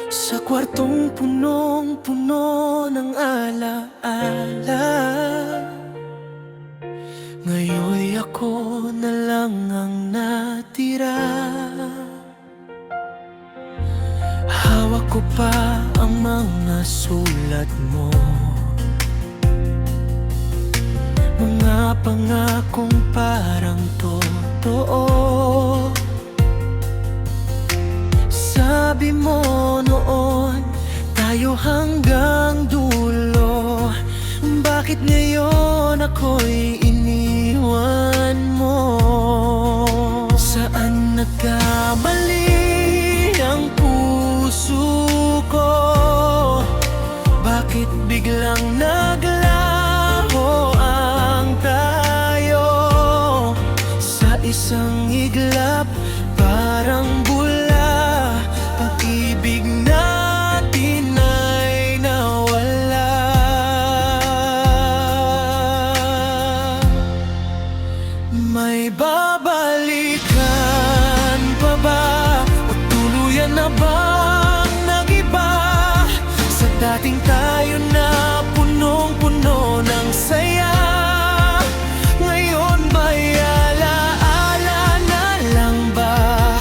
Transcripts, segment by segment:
Sa kwartong punong-puno ng alaala, ngayon'y ako na lang ang natira. Hawak ko pa ang mga sulat mo, mga pangakong parang totoo. Sabi mo noon, tayo hanggang dulo. Bakit ngayon ako'y iniwan mo? Saan nagkamali ang puso ko? Bakit biglang naglaho ang tayo? Sa isang iglap, parang bula, pag-ibig natin ay nawala. May babalikan pa ba? O tuluyan na bang nag-iba? Sa dating tayo na punong-puno ng saya, ngayon may alaala na lang ba?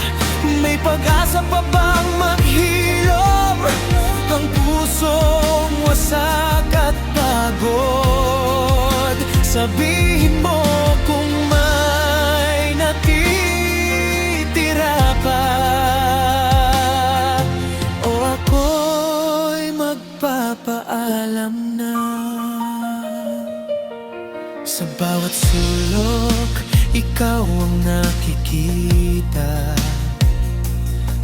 May pag-asa pa bang maghilom ang pusong wasak at pagod? Sabihin mo kung may natitira pa, o ako'y magpapaalam na. Sa bawat sulok, ikaw ang nakikita.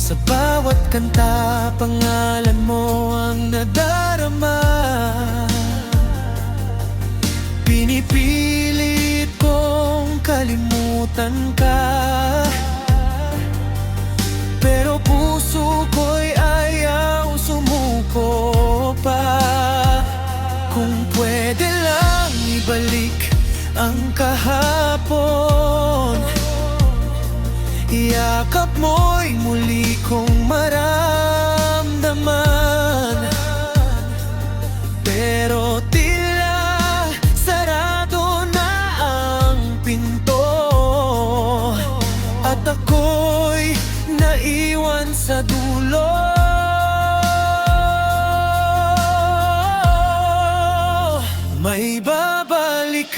Sa bawat kanta, pangalan mo ang nadarama. Pinipilit kong kalimutan ka, pero puso ko'y ayaw sumuko pa. Kung pwede lang ibalik ang kahapon, yakap mo'y muli kong maramdaman. Pero tila sarado na ang pinto, at ako'y naiwan sa dulo. May babalikan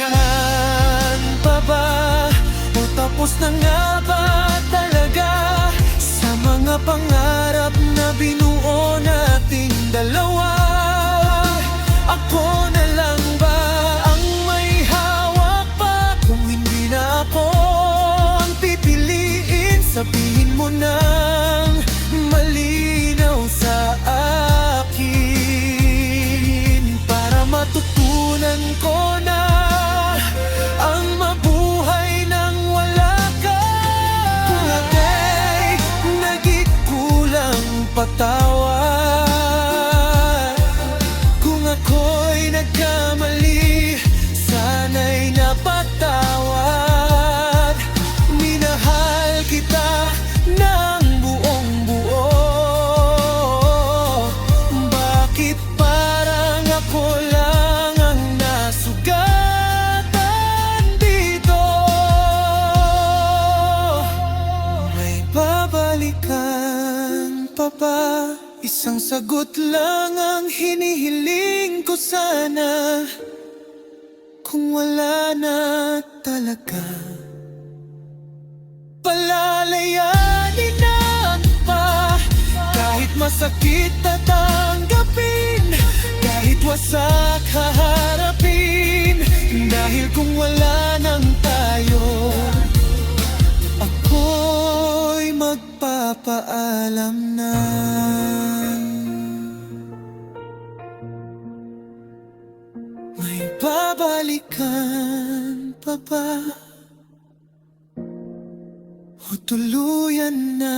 pa ba? O tapos na nga ba talaga sa mga pangarap na binuo nating dalawa? Ako na lang ba ang may hawak pa? Kung hindi na ako ang pipiliin, sabihin mo nang malinaw sa akin, para matutunan ko na ang mabuhay nang wala ka. Kung ako'y naging kulang, patawad. Kung ako'y nagkamali, sana'y napatawad. Minahal kita ng buong buo. Bakit parang ako lang ang nasugatan dito? May babalikan pa ba? Isang sagot lang ang hinihiling ko sana. Kung wala na talaga, palalayanin na pa. Kahit masakit tatanggapin, kahit wasak haharapin. Dahil kung wala nang tayo, ako'y magpapaalam na. May babalikan pa ba? O tuluyan na